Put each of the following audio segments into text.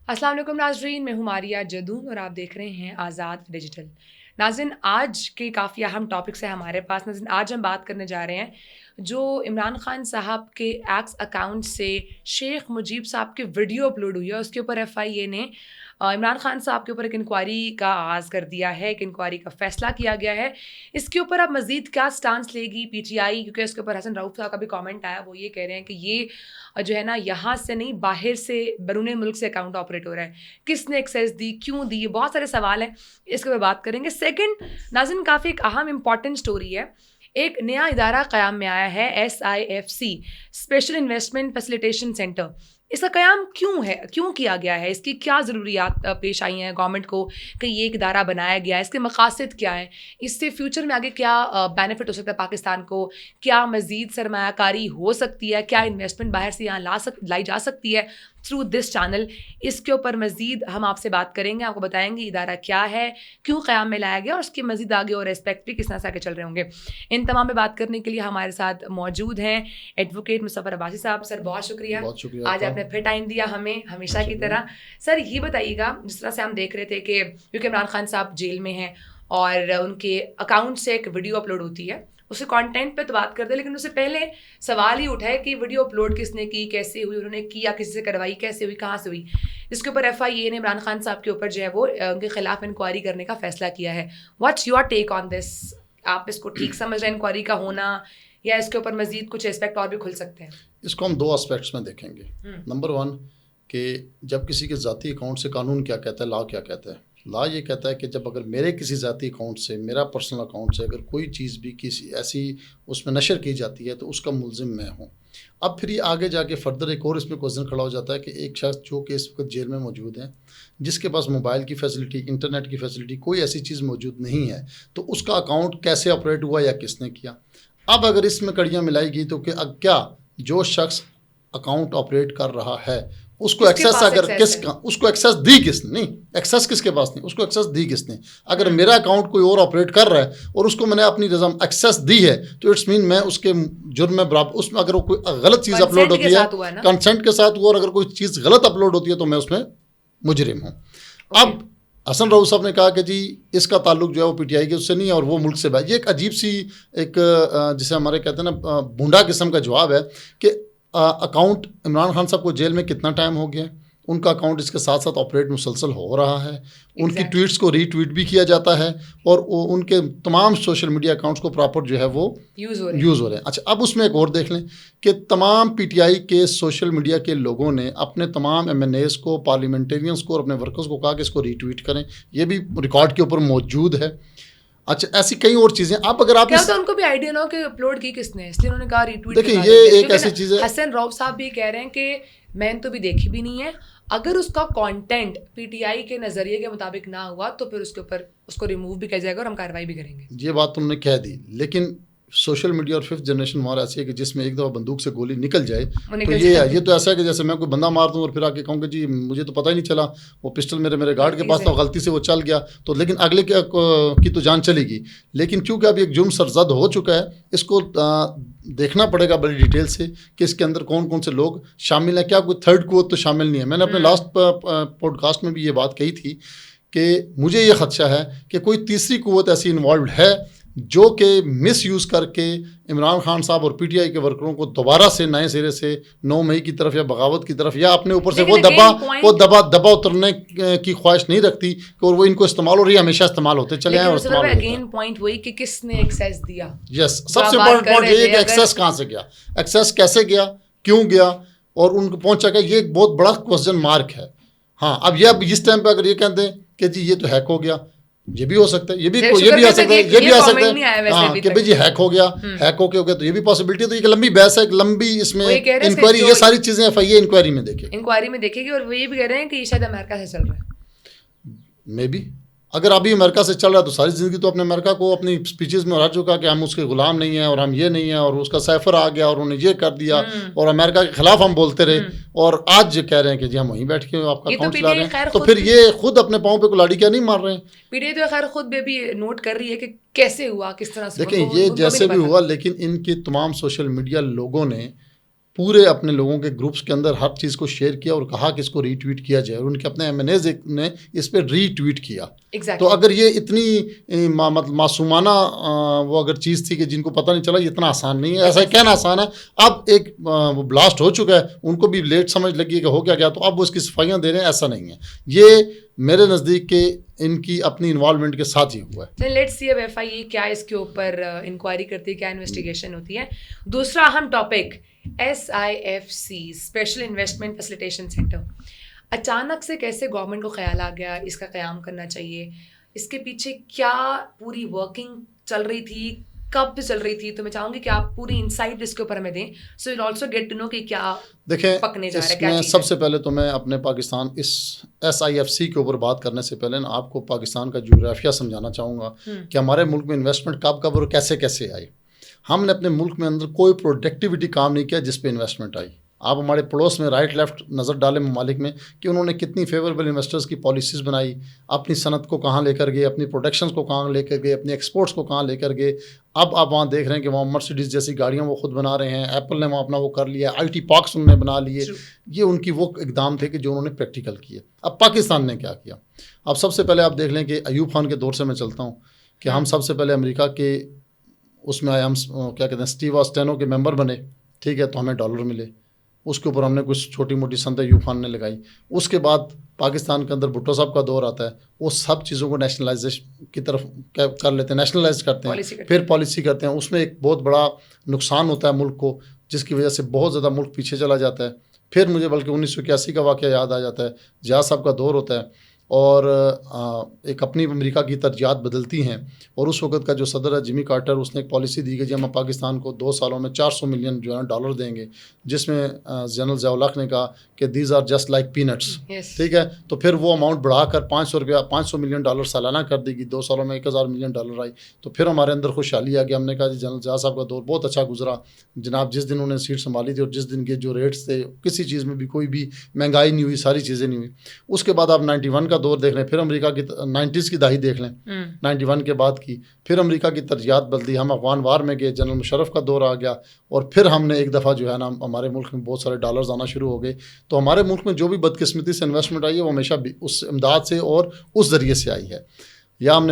السلام علیکم ناظرین، میں ہوں ماریہ جدون اور آپ دیکھ رہے ہیں آزاد ڈیجیٹل۔ ناظرین، آج کے کافی اہم ٹاپکس ہیں ہمارے پاس۔ ناظرین، آج ہم بات کرنے جا رہے ہیں جو عمران خان صاحب کے ایکس اکاؤنٹ سے شیخ مجیب صاحب کی ویڈیو اپلوڈ ہوئی ہے، اس کے اوپر ایف آئی اے نے عمران خان صاحب کے اوپر ایک انکوائری کا آغاز کر دیا ہے، ایک انکوائری کا فیصلہ کیا گیا ہے۔ اس کے اوپر اب مزید کیا سٹانس لے گی پی ٹی آئی، کیونکہ اس کے اوپر حسن رؤف صاحب کا بھی کامنٹ آیا، وہ یہ کہہ رہے ہیں کہ یہ جو ہے نا یہاں سے نہیں، باہر سے بیرون ملک سے اکاؤنٹ آپریٹ ہو رہا ہے، کس نے ایکسیس دی، کیوں دی، یہ بہت سارے سوال ہیں، اس کے اوپر بات کریں گے۔ سیکنڈ ناظرین، کافی ایک اہم امپورٹنٹ سٹوری ہے، ایک نیا ادارہ قیام میں آیا ہے، SIFC، special investment facilitation centre. اس کا قیام کیوں ہے، کیوں کیا گیا ہے، اس کی کیا ضروریات پیش آئی ہیں گورنمنٹ کو کہ یہ ایک ادارہ بنایا گیا ہے، اس کے مقاصد کیا ہیں، اس سے فیوچر میں آگے کیا بینیفٹ ہو سکتا ہے پاکستان کو، کیا مزید سرمایہ کاری ہو سکتی ہے، کیا انویسٹمنٹ باہر سے یہاں لائی جا سکتی ہے تھرو دس چینل۔ اس کے اوپر مزید ہم آپ سے بات کریں گے، آپ کو بتائیں گے ادارہ کیا ہے، کیوں قیام میں لایا گیا اور اس کے مزید آگے اور اسپیکٹ بھی کس طرح سے آگے چل رہے ہوں گے۔ ان تمام پہ بات کرنے کے لیے ہمارے ساتھ موجود ہیں ایڈوکیٹ مظفر عباسی صاحب۔ سر بہت شکریہ آج آپ نے پھر ٹائم دیا ہمیں، ہمیشہ کی طرح۔ سر یہ بتائیے گا، جس طرح سے ہم دیکھ رہے تھے کہ کیونکہ عمران خان صاحب جیل میں ہیں اور ان کے اکاؤنٹ سے ایک ویڈیو اپلوڈ ہوتی ہے، اس کے کانٹینٹ پہ تو بات کرتے ہیں، لیکن اس سے پہلے سوال ہی اٹھا ہے کہ ویڈیو اپلوڈ کس نے کی، کیسے ہوئی، انہوں نے کیا کسی سے کروائی، کیسے ہوئی، کہاں سے ہوئی۔ اس کے اوپر ایف آئی اے نے عمران خان صاحب کے اوپر جو ہے وہ ان کے خلاف انکوائری کرنے کا فیصلہ کیا ہے۔ واٹس یور ٹیک آن دس؟ آپ اس کو ٹھیک سمجھ رہے ہیں انکوائری کا ہونا، یا اس کے اوپر مزید کچھ اسپیکٹ اور بھی کھل سکتے ہیں؟ اس کو ہم دو اسپیکٹس میں دیکھیں گے۔ نمبر 1 کہ جب کسی کے ذاتی اکاؤنٹ سے قانون کیا کہتا ہے، لا کیا کہتا ہے۔ لا یہ کہتا ہے کہ جب اگر میرے کسی ذاتی اکاؤنٹ سے، میرا پرسنل اکاؤنٹ سے اگر کوئی چیز بھی کسی ایسی اس میں نشر کی جاتی ہے تو اس کا ملزم میں ہوں۔ اب پھر یہ آگے جا کے فردر ایک اور اس میں کوئسچن کھڑا ہو جاتا ہے کہ ایک شخص جو کہ اس وقت جیل میں موجود ہے، جس کے پاس موبائل کی فیسلٹی، انٹرنیٹ کی فیسلٹی، کوئی ایسی چیز موجود نہیں ہے، تو اس کا اکاؤنٹ کیسے آپریٹ ہوا یا کس نے کیا۔ اب اگر اس میں کڑیاں ملائی گئی تو کہ کیا جو شخص اکاؤنٹ آپریٹ کر رہا ہے اس کو ایکسیس اگر کس کا، اس کو ایکسیس دی کس نے، نہیں ایکسیس کس کے پاس نہیں، اس کو ایکسیس دی کس نے۔ اگر میرا اکاؤنٹ کوئی اور آپریٹ کر رہا ہے اور اس کو میں نے اپنی رضا ایکسیس دی ہے تو اٹس مین میں اس کے جرم میں برابر، اس میں اگر کوئی غلط چیز اپلوڈ ہوتی ہے کنسنٹ کے ساتھ وہ، اور اگر کوئی چیز غلط اپلوڈ ہوتی ہے تو میں اس میں مجرم ہوں۔ اب حسن رؤف صاحب نے کہا کہ جی اس کا تعلق جو ہے وہ پی ٹی آئی کے اس سے نہیں ہے اور وہ ملک سے باہر۔ یہ ایک عجیب سی ایک جسے ہمارے کہتے ہیں نا بھونڈا قسم کا جواب ہے کہ اکاؤنٹ عمران خان صاحب کو جیل میں کتنا ٹائم ہو گیا، ان کا اکاؤنٹ اس کے ساتھ ساتھ آپریٹ مسلسل ہو رہا ہے، ان کی ٹویٹس کو ری ٹویٹ بھی کیا جاتا ہے اور ان کے تمام سوشل میڈیا اکاؤنٹس کو پراپر جو ہے وہ یوز ہو رہے ہیں۔ اچھا، اب اس میں ایک اور دیکھ لیں کہ تمام پی ٹی آئی کے سوشل میڈیا کے لوگوں نے اپنے تمام ایم این ایز کو، پارلیمنٹیرینس کو اور اپنے ورکرز کو کہا کہ اس کو ری ٹویٹ کریں، یہ بھی ریکارڈ کے اوپر موجود ہے۔ اچھا، ایسی کئی اور چیزیں۔ اب اگر آپ ان کو بھی آئیڈیا نہ ہو کہ اپلوڈ کی کس نے، اس لیے انہوں نے کہا ری ٹویٹ۔ دیکھیں یہ ایک ایسی چیز ہے، حسن رؤف صاحب بھی کہہ رہے ہیں کہ میں نے تو بھی دیکھی بھی نہیں ہے، اگر اس کا کانٹینٹ پی ٹی آئی کے نظریے کے مطابق نہ ہوا تو پھر اس کے اوپر اس کو ریموو بھی کیا جائے گا اور ہم کارروائی بھی کریں گے۔ یہ بات تم نے کہہ دی، لیکن سوشل میڈیا اور 5th جنریشن ہمارا ایسی ہے کہ جس میں ایک دفعہ بندوق سے گولی نکل جائے تو یہ تو ایسا ہے کہ جیسے میں کوئی بندہ مار دوں اور پھر آ کے کہوں کہ جی مجھے تو پتہ ہی نہیں چلا، وہ پسٹل میرے گارڈ کے پاس تھا، غلطی سے وہ چل گیا، تو لیکن اگلے کی تو جان چلے گی۔ لیکن چونکہ اب ایک جرم سرزد ہو چکا ہے، اس کو دیکھنا پڑے گا بڑی ڈیٹیل سے کہ اس کے اندر کون کون سے لوگ شامل ہیں، کیا کوئی تھرڈ قوت تو شامل نہیں ہے۔ میں نے اپنے لاسٹ پوڈ کاسٹ میں بھی یہ بات کہی تھی کہ مجھے یہ خدشہ ہے کہ کوئی تیسری قوت ایسی انوالوڈ ہے جو کہ مس یوز کر کے عمران خان صاحب اور پی ٹی آئی کے ورکروں کو دوبارہ سے نئے سرے سے 9 مئی کی طرف یا بغاوت کی طرف یا اپنے اوپر سے وہ دبا اترنے کی خواہش نہیں رکھتی کہ اور وہ ان کو استعمال ہو رہی ہے، ہمیشہ استعمال ہوتے چلے ہیں اور استعمال ہوتے ہیں۔ پوائنٹ وہی کہ کس نے ایکسیس دیا۔ یس، سب سے امپورٹنٹ پوائنٹ یہ ہے کہ ایکسیس کہاں سے گیا، ایکسیس کیسے گیا، کیوں گیا اور ان کو پہنچا گیا، یہ ایک بہت بڑا کوسچن مارک ہے۔ ہاں، اب اس ٹائم پہ اگر یہ کہتے ہیں کہ جی یہ تو ہیک ہو گیا، یہ بھی ہو سکتا ہے، یہ بھی آ سکتا ہے، یہ بھی آ سکتا ہے ہاں کہ بھائی جی ہیک ہو گیا، ہیک ہو گیا تو یہ بھی پاسبلٹی ہے۔ تو ایک لمبی بحث ہے، ایک لمبی اس میں انکوائری، یہ ساری چیزیں ایف آئی اے انکوائری میں دیکھے گی، اور وہ یہ بھی کہہ رہے ہیں کہ یہ شاید امریکہ سے چل رہا ہے۔ مے بی اگر ابھی امریکہ سے چل رہا ہے تو ساری زندگی تو اپنے امریکہ کو اپنی اسپیچز میں رہ چکا کہ ہم اس کے غلام نہیں ہیں اور ہم یہ نہیں ہیں، اور اس کا سیفر آ گیا اور انہوں نے یہ کر دیا اور امریکہ کے خلاف ہم بولتے رہے، اور آج کہہ رہے ہیں کہ جی ہم وہیں بیٹھ کے آپ کا اکاؤنٹ چلا رہے ہیں، تو پھر یہ خود اپنے پاؤں پہ کلاڑی کیا نہیں مار رہے ہیں؟ پی ٹی آئی تو خیر خود بھی نوٹ کر رہی ہے کہ کیسے ہوا، کس طرح سے۔ دیکھیں یہ جیسے بھی ہوا، لیکن ان کے تمام سوشل میڈیا لوگوں نے پورے اپنے لوگوں کے گروپس کے اندر ہر چیز کو شیئر کیا اور کہا کہ اس کو ری ٹویٹ کیا جائے، اور ان کے اپنے ایم این ایز نے اس پہ ری ٹویٹ کیا. تو اگر یہ اتنی معصومانہ وہ اگر چیز تھی کہ جن کو پتہ نہیں چلا، یہ اتنا آسان نہیں ہے. ایسا کہنا آسان ہے. اب ایک وہ بلاسٹ ہو چکا ہے، ان کو بھی لیٹ سمجھ لگی ہے کہ ہو کیا گیا، تو اب وہ اس کی صفائیاں دے رہے ہیں. ایسا نہیں ہے، یہ میرے نزدیک کہ ان کی اپنی انوالومنٹ کے ساتھ ہی ہوا ہے. لیٹس سی اب ایف آئی اے کیا اس کے اوپر انکوائری کرتی ہے، کیا انویسٹیگیشن ہوتی ہے. دوسرا اہم topic SIFC special investment facilitation centre. اچانک سے کیسے گورنمنٹ کو خیال آ گیا اس کا قیام کرنا چاہیے؟ اس کے پیچھے کیا پوری ورکنگ چل رہی تھی، کب چل رہی تھی؟ تو میں چاہوں گی کہ آپ پوری انسائٹ اس کے اوپر ہمیں دیں، so we'll also get to know کہ کیا دیکھیں. پکنے جا رہا ہے. اس میں سب سے پہلے تو میں اپنے پاکستان اس SIFC کے اوپر بات کرنے سے پہلے آپ کو پاکستان کا جغرافیہ سمجھانا چاہوں گا کہ ہمارے ملک میں انویسٹمنٹ کب اور کیسے کیسے آئی. ہم نے اپنے ملک میں اندر کوئی پروڈکٹیوٹی کام نہیں کیا جس پہ انویسٹمنٹ آئی. آپ ہمارے پڑوس میں رائٹ لیفٹ نظر ڈالیں ممالک میں کہ انہوں نے کتنی فیوریبل انویسٹرز کی پالیسیز بنائی، اپنی صنعت کو کہاں لے کر گئے، اپنی پروڈکشنز کو کہاں لے کر گئے، اپنی ایکسپورٹس کو کہاں لے کر گئے. اب آپ وہاں دیکھ رہے ہیں کہ وہاں مرسیڈیز جیسی گاڑیاں وہ خود بنا رہے ہیں، ایپل نے وہاں اپنا وہ کر لیا، IT پارکس انہوں نے بنا لیے. یہ ان کی وہ اقدام تھے کہ جو انہوں نے پریکٹیکل کیے. اب پاکستان نے کیا کیا؟ اب سب سے پہلے آپ دیکھ لیں کہ ایوب خان کے دور سے میں چلتا ہوں کہ ہم سب سے پہلے امریکہ کے اس میں آئے، ہم کیا کہتے ہیں اسٹیو آسٹینو کے ممبر بنے، ٹھیک ہے، تو ہمیں ڈالر ملے. اس کے اوپر ہم نے کچھ چھوٹی موٹی سند ایوب خان نے لگائی. اس کے بعد پاکستان کے اندر بھٹو صاحب کا دور آتا ہے، وہ سب چیزوں کو نیشنلائزیشن کی طرف کر لیتے ہیں، نیشنلائز کرتے ہیں، پھر پالیسی کرتے ہیں. اس میں ایک بہت بڑا نقصان ہوتا ہے ملک کو، جس کی وجہ سے بہت زیادہ ملک پیچھے چلا جاتا ہے. پھر مجھے بلکہ 1981 کا واقعہ یاد آ جاتا ہے، جہاز صاحب کا دور ہوتا ہے اور ایک اپنی امریکہ کی ترجیحات بدلتی ہیں، اور اس وقت کا جو صدر ہے جمی کارٹر، اس نے ایک پالیسی دی کہ جی ہم پاکستان کو 2 سالوں میں 400 ملین جو ہے ڈالر دیں گے، جس میں جنرل ضیاء الحق نے کہا کہ these are just like paints. ٹھیک ہے، تو پھر وہ اماؤنٹ بڑھا کر 500 ملین ڈالر سالانہ کر دی گئی. 2 سالوں میں 1000 ملین ڈالر آئی. تو پھر ہمارے اندر خوشحالی آ گیا. ہم نے کہا جی جنرل ضیاء صاحب کا دور بہت اچھا گزرا جناب. جس دن انہوں نے سیٹ سنبھالی تھی اور جس دن کے جو ریٹس تھے، کسی چیز میں بھی کوئی بھی مہنگائی نہیں ہوئی، ساری چیزیں نہیں ہوئی. اس کے بعد آپ 91 کا دور دیکھ لیں، پھر امریکہ کی 90s کی دہائی دیکھ لیں، 91 کے بعد کی، پھر امریکہ کی ترجیحات بدلی. ہم افغان وار میں گئے، جنرل مشرف کا دور آ گیا، اور پھر ہم نے ایک دفعہ جو ہے نا ہمارے ملک میں بہت سارے ڈالرز آنا شروع ہو گئے. تو ہمارے ملک میں جو بھی بدقسمتی سے انویسٹمنٹ آئی ہے وہ ہمیشہ اس امداد سے اور اس ذریعے سے آئی ہے، یا ہم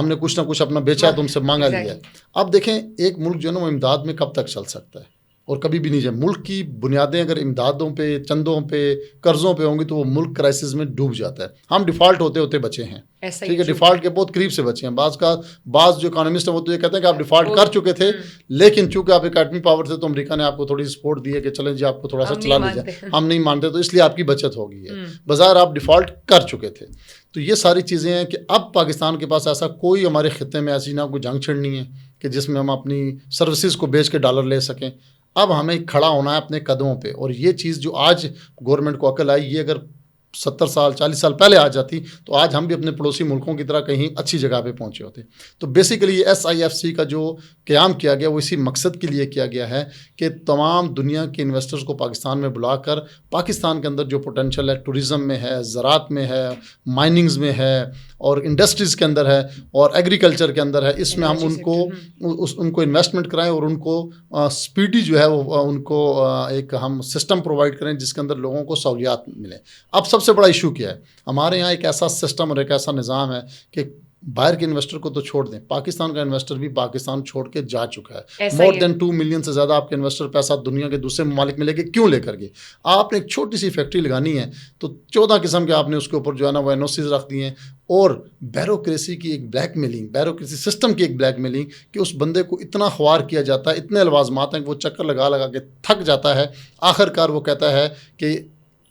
نے کچھ نہ کچھ اپنا بیچا تو ان سے مانگا لیا ہے. اب دیکھیں ایک ملک جو ہے نا وہ امداد میں کب تک چل سکتا ہے، اور کبھی بھی نہیں جائے. ملک کی بنیادیں اگر امدادوں پہ، چندوں پہ، قرضوں پہ ہوں گی تو وہ ملک کرائسس میں ڈوب جاتا ہے. ہم ڈیفالٹ ہوتے ہوتے بچے ہیں، ٹھیک ہے، ڈیفالٹ کے بہت قریب سے بچے ہیں. بعض جو اکانومسٹ ہیں وہ تو یہ کہتے ہیں کہ آپ ڈیفالٹ کر چکے تھے، لیکن چونکہ آپ ایک ایٹمی پاور تھے تو امریکہ نے آپ کو تھوڑی سپورٹ دی ہے کہ چلیں جی آپ کو تھوڑا سا چلا لیجیے. ہم نہیں مانتے، تو اس لیے آپ کی بچت ہو گئی ہے، بظاہر آپ ڈیفالٹ کر چکے تھے. تو یہ ساری چیزیں ہیں کہ اب پاکستان کے پاس ایسا کوئی ہمارے خطے میں ایسی نہ کوئی جنگ چھڑنی ہے کہ جس میں ہم اپنی سروسز کو بیچ کے ڈالر لے سکیں. اب ہمیں کھڑا ہونا ہے اپنے قدموں پہ، اور یہ چیز جو آج گورنمنٹ کو عقل آئی، یہ اگر 70 سال 40 سال پہلے آ جاتی تو آج ہم بھی اپنے پڑوسی ملکوں کی طرح کہیں اچھی جگہ پہ پہنچے ہوتے. تو بیسیکلی یہ SIFC کا جو قیام کیا گیا وہ اسی مقصد کے لیے کیا گیا ہے کہ تمام دنیا کے انویسٹرز کو پاکستان میں بلا کر پاکستان کے اندر جو پوٹینشیل ہے، ٹوریزم میں ہے، زراعت میں ہے، مائننگز میں ہے، اور انڈسٹریز کے اندر ہے، اور ایگریکلچر کے اندر ہے، اس میں ہم ان کو انویسٹمنٹ کرائیں اور ان کو اسپیڈی جو ہے وہ ان کو ایک ہم سسٹم پرووائڈ کریں جس کے اندر لوگوں کو سہولیات ملیں. اب سب سے بڑا ایشو کیا ہے؟ ہمارے یہاں ایک ایسا سسٹم اور ایک ایسا نظام ہے کہ باہر کے انویسٹر کو تو چھوڑ دیں، پاکستان کا انویسٹر بھی پاکستان چھوڑ کے جا چکا ہے. مور دین 2 ملین سے زیادہ آپ کے انویسٹر پیسہ دنیا کے دوسرے ممالک میں لے کے کیوں لے کر گئے؟ آپ نے ایک چھوٹی سی فیکٹری لگانی ہے تو 14 قسم کے آپ نے اس کے اوپر جو ہے نا وہ NOCs رکھ دی ہیں، اور بیوروکریسی کی ایک بلیک میلنگ، بیوروکریسی سسٹم کی ایک بلیک میلنگ کہ اس بندے کو اتنا خوار کیا جاتا ہے، اتنے لوازمات ہیں کہ وہ چکر لگا لگا کے تھک جاتا ہے. آخر کار وہ کہتا ہے کہ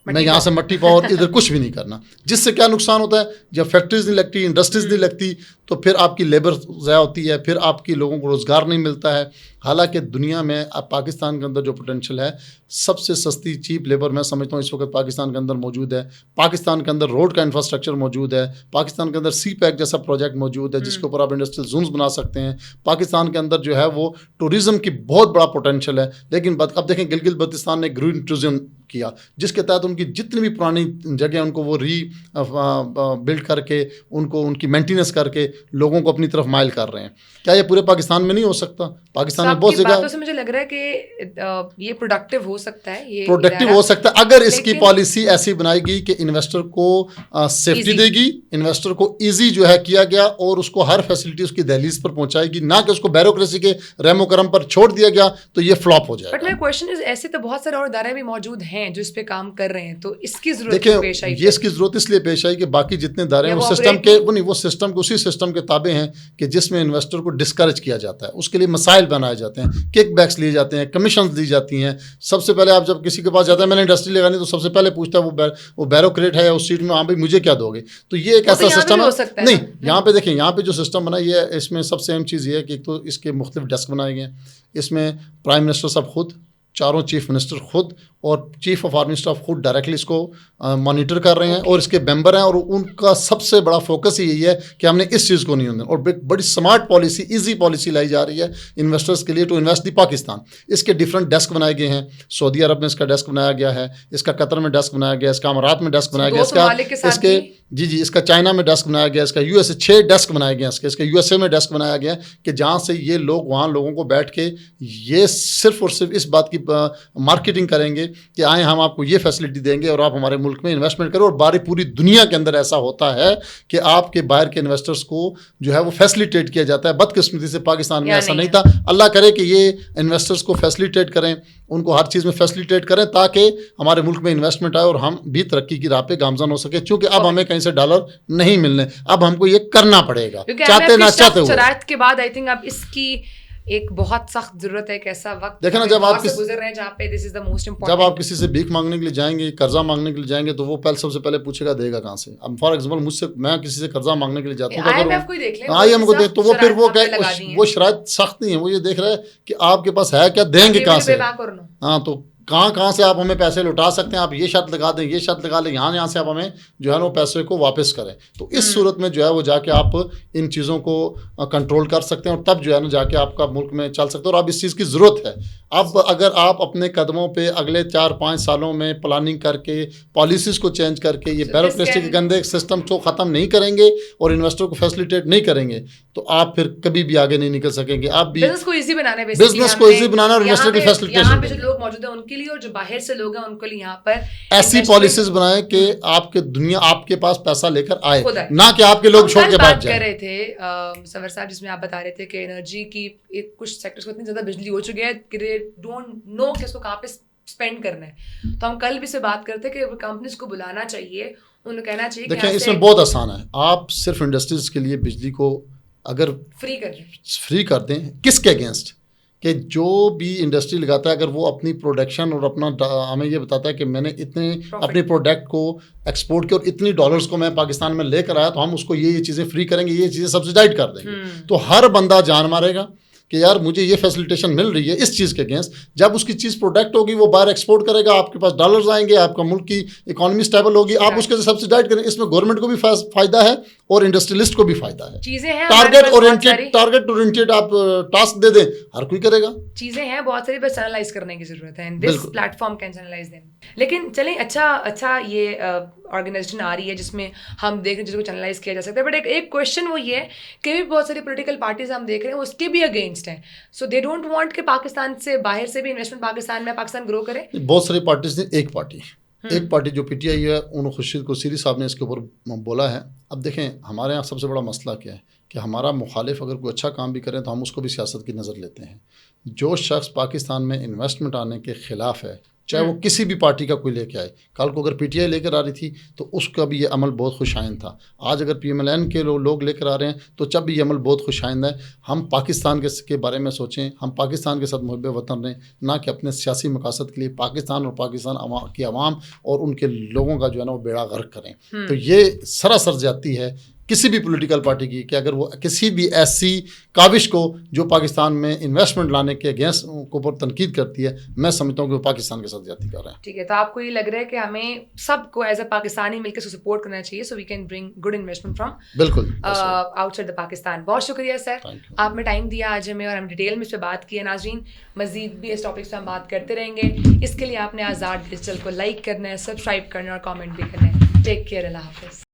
میں یہاں سے مٹی پاؤ اور ادھر کچھ بھی نہیں کرنا. جس سے کیا نقصان ہوتا ہے؟ جب فیکٹریز نہیں لگتی، انڈسٹریز نہیں لگتی، تو پھر آپ کی لیبر ضائع ہوتی ہے، پھر آپ کی لوگوں کو روزگار نہیں ملتا ہے. حالانکہ دنیا میں اب پاکستان کے اندر جو پوٹینشیل ہے، سب سے سستی چیپ لیبر میں سمجھتا ہوں اس وقت پاکستان کے اندر موجود ہے. پاکستان کے اندر روڈ کا انفراسٹرکچر موجود ہے، پاکستان کے اندر سی پیک جیسا پروجیکٹ موجود ہے جس کے اوپر آپ انڈسٹریل زونز بنا سکتے ہیں. پاکستان کے اندر جو ہے وہ ٹورزم کی بہت بڑا پوٹینشیل ہے. لیکن اب دیکھیں گلگت بلتستان نے گرین ٹورزم کیا، جس کے تحت ان کی جتنی بھی پرانی جگہ ان کو وہ بلڈ کر کے ان کی مینٹیننس کر کے لوگوں کو اپنی طرف مائل کر رہے ہیں. کیا یہ پورے پاکستان میں نہیں ہو سکتا؟ پاکستان میں بہت جگہ باتوں سے مجھے لگ رہا ہے کہ یہ پروڈکٹیو ہو سکتا ہے, یہ پروڈکٹیو ہو سکتا ہے اگر اس کی پالیسی ایسی بنائے گی کہ انویسٹر کو سیفٹی دے گی, انویسٹر کو ایزی جو ہے کیا گیا اور اس کو ہر فیسلٹی اس کی دہلیز پر پہنچائے گی, نہ کہ اس کو بیوروکریسی کے رحم و کرم پر چھوڑ دیا گیا تو یہ فلاپ ہو جائے گا. بٹ میرا کویشچن از ایسے تو بہت سارے اور ادارے بھی موجود ہیں جو اس پہ کام کر رہے ہیں, تو اس کی ضرورت دیکھیں پیش آئی, یہ اس کی ضرورت اس لیے پیش آئی کہ باقی جتنے ادارے ہیں وہ سسٹم کے وہ سسٹم کو اسی سسٹم کے تابع ہیں کہ جس میں انویسٹر کو ڈسکریج کیا جاتا ہے, اس کے لیے مسائل بنائے جاتے ہیں, کک بیکس لیے جاتے ہیں, کمیشنز دی جاتی ہیں. سب سے پہلے آپ جب کسی کے پاس جاتا ہے میں نے انڈسٹری لگانی تو سب سے پہلے پوچھتا ہے وہ بیوروکریٹ ہے اس سیٹ میں, ہاں بھائی مجھے کیا دو گے. تو یہ ایک ایسا سسٹم ہے نہیں, یہاں پہ دیکھیں یہاں پہ جو سسٹم بنا یہ ہے, اس میں سب سے اہم چیز یہ ہے کہ ایک تو اس کے مختلف ڈیسک بنائے گئے ہیں. اس میں پرائم منسٹر صاحب خود, چاروں چیف منسٹر خود اور چیف آف آرمی اسٹاف خود ڈائریکٹلی اس کو مانیٹر کر رہے ہیں اور اس کے ممبر ہیں, اور ان کا سب سے بڑا فوکس یہی ہے کہ ہم نے اس چیز کو نہیں ہونا. اور بڑی سمارٹ پالیسی, ایزی پالیسی لائی جا رہی ہے انویسٹرز کے لیے ٹو انویسٹ دی پاکستان. اس کے ڈفرنٹ ڈیسک بنائے گئے ہیں. سعودی عرب میں اس کا ڈیسک بنایا گیا ہے, اس کا قطر میں ڈیسک بنایا گیا, اس کا امارات میں ڈیسک بنایا گیا, اس کے اس کا چائنا میں ڈیسک بنایا گیا, اس کا یو ایس اے 6 ڈیسک بنائے گئے, اس کے یو ایس اے میں ڈیسک بنایا گیا کہ جہاں سے یہ لوگ وہاں لوگوں کو بیٹھ کے یہ صرف اور صرف اس بات کی مارکیٹنگ کریں گے کہ آئیں ہم آپ کو یہ فیسلٹی دیں گے اور آپ ہمارے ملک میں انویسٹمنٹ کرو. اور پوری دنیا کے اندر ایسا ہوتا ہے کہ آپ کے باہر کے انویسٹرز کو جو ہے وہ فیسلیٹیٹ کیا جاتا ہے. بدقسمتی سے پاکستان میں ایسا نہیں تھا. اللہ کرے کہ یہ انویسٹرز کو فیسلیٹیٹ کریں, ان کو ہر چیز میں فیسلیٹیٹ کریں تاکہ ہمارے ملک میں انویسٹمنٹ آئے اور ہم بھی ترقی کی راہ پہ گامزن ہو سکے. چونکہ اب ہمیں کہیں سے ڈالر نہیں ملنے, اب ہم کو یہ کرنا پڑے گا چاہتے نہ چاہتے ہوئے. شرائط کے بعد آئی تھنک اب اس کی ایک بہت سخت ضرورت ہے, ایک ایسا وقت دیکھیں نا جب آپ گزر رہے ہیں جہاں پہ دس از دی موسٹ امپورٹنٹ. جب آپ کسی سے بھیک مانگنے کے لیے جائیں گے, قرضہ مانگنے کے لیے جائیں گے تو وہ سب سے پہلے پوچھے گا دے گا کہاں سے. اب فار ایگزامپل مجھ سے, میں کسی سے قرضہ مانگنے کے لیے جاتا ہوں, IMF کو دیکھ تو وہ پھر وہ شرائط سخت نہیں ہے, وہ یہ دیکھ رہا ہے کہ آپ کے پاس ہے کیا, دیں گے کہاں سے. ہاں تو کہاں سے آپ ہمیں پیسے لوٹا سکتے ہیں, آپ یہ شرط لگا دیں, یہ شرط لگا لیں, یہاں سے آپ ہمیں جو ہے نا وہ پیسے کو واپس کریں. تو اس صورت میں جو ہے وہ جا کے آپ ان چیزوں کو کنٹرول کر سکتے ہیں اور تب جو ہے نا جا کے آپ کا ملک میں چل سکتے ہیں. اور اب اس چیز کی ضرورت ہے. اب اگر آپ اپنے قدموں پہ اگلے 4-5 سالوں میں پلاننگ کر کے پالیسیز کو چینج کر کے یہ بیوروکریسی کے گندے سسٹم کو ختم نہیں کریں گے اور انویسٹر کو فیسلیٹیٹ نہیں کریں گے تو آپ پھر کبھی بھی آگے نہیں نکل سکیں گے. آپ بھی بزنس کو ایزی بنانا اور انویسٹر کی فیسلیٹیشن, یہاں پہ جو لوگ موجود ہیں ان کے لیے اور جو باہر سے لوگ ہیں ان کے لیے یہاں پر ایسی پالیسیز بنائیں کہ آپ کے دنیا آپ کے پاس پیسہ لے کر آئے, نہ کہ آپ کے لوگ چھوڑ کے بھاگ جائیں. کر رہے تھے سور صاحب جس میں آپ بتا رہے تھے کہ انرجی کی کچھ سیکٹرز کو اتنی زیادہ بجلی ہو چکی ہے کہ دے ڈونٹ نو کہ اس کو کہاں پہ اسپینڈ کرنا ہے. تو ہم کل بھی سے بات کرتے کہ کمپنیز کو بلانا چاہیے, انہیں کہنا چاہیے. دیکھیں اس میں بہت آسان ہے, آپ صرف انڈسٹریز کے لیے بجلی کو اگر فری کر دیں, کس کے اگینسٹ, کہ جو بھی انڈسٹری لگاتا ہے اگر وہ اپنی پروڈکشن اور اپنا ہمیں یہ بتاتا ہے کہ میں نے اتنے اپنی پروڈکٹ کو ایکسپورٹ کیا اور اتنی ڈالرز کو میں پاکستان میں لے کر آیا تو ہم اس کو یہ چیزیں فری کریں گے, یہ چیزیں سبسڈائز کر دیں گے. تو ہر بندہ جان مارے گا کہ یار مجھے یہ فیسلیٹیشن مل رہی ہے اس چیز کے اگینسٹ. جب اس کی چیز پروڈکٹ ہوگی وہ باہر ایکسپورٹ کرے گا, آپ کے پاس ڈالرز آئیں گے, آپ کا ملک کی اکانومی اسٹیبل ہوگی, آپ اس کے سبسڈائز کریں. اس میں گورنمنٹ کو بھی فائدہ ہے اور انڈسٹریلسٹ کو بھی فائدہ ہے. ٹارگیٹ اورینٹیڈ آپ ٹاسک دے دیں, ہر کوئی کرے گا. چیزیں ہیں بہت ساری, بس انالائز کرنے کی ضرورت ہے. This platform can analyse them. لیکن چلیں اچھا یہ آرگنائزیشن آ رہی ہے جس میں ہم دیکھ رہے ہیں جس کو چینلائز کیا جا سکتا ہے. بٹ ایک کویشچن وہ یہ ہے کہ بھی بہت ساری پولیٹیکل پارٹیز ہم دیکھ رہے ہیں اس کے بھی اگینسٹ ہیں. سو دے ڈونٹ وانٹ کہ پاکستان سے باہر سے بھی انویسٹمنٹ پاکستان گرو کرے. بہت ساری پارٹیز نے ایک پارٹی جو پی ٹی آئی ہے, انہوں خورشید کوثری صاحب نے اس کے اوپر بولا ہے. اب دیکھیں ہمارے یہاں سب سے بڑا مسئلہ کیا ہے کہ ہمارا مخالف اگر کوئی اچھا کام بھی کریں تو ہم اس کو بھی سیاست کی نظر لیتے ہیں. جو شخص پاکستان میں انویسٹمنٹ آنے کے خلاف ہے, چاہے وہ کسی بھی پارٹی کا کوئی لے کے آئے, کل کو اگر پی ٹی آئی لے کر آ رہی تھی تو اس کا بھی یہ عمل بہت خوش آئند تھا. آج اگر پی ایم ایل این کے لوگ لے کر آ رہے ہیں تو جب بھی یہ عمل بہت خوش آئند ہے. ہم پاکستان کے بارے میں سوچیں, ہم پاکستان کے ساتھ محب وطن رہیں, نہ کہ اپنے سیاسی مقاصد کے لیے پاکستان اور پاکستان کی عوام اور ان کے لوگوں کا جو ہے نا وہ بیڑا غرق کریں. تو یہ سراسر زیادتی ہے کسی بھی پولیٹیکل پارٹی کی کہ اگر وہ کسی بھی ایسی کاوش کو جو پاکستان میں انویسٹمنٹ لانے کے اگینسٹ کو پر تنقید کرتی ہے, میں سمجھتا ہوں کہ وہ پاکستان کے ساتھ زیادتی کر رہے ہیں. ٹھیک ہے, تو آپ کو یہ لگ رہا ہے کہ ہمیں سب کو ایز اے پاکستانی مل کے سپورٹ کرنا چاہیے so we can bring good investment from بالکل آؤٹ سائڈ دا پاکستان. بہت شکریہ سر, آپ نے ٹائم دیا آج ہمیں اور ہم ڈیٹیل میں اس پہ بات کی ہے. ناظرین مزید بھی اس ٹاپک سے ہم بات کرتے رہیں گے. اس کے لیے آپ نے آزاد ڈیجیٹل کو لائک کرنا ہے, سبسکرائب کرنا ہے اور کامنٹ بھی کرنا ہے. ٹیک کیئر, اللہ حافظ.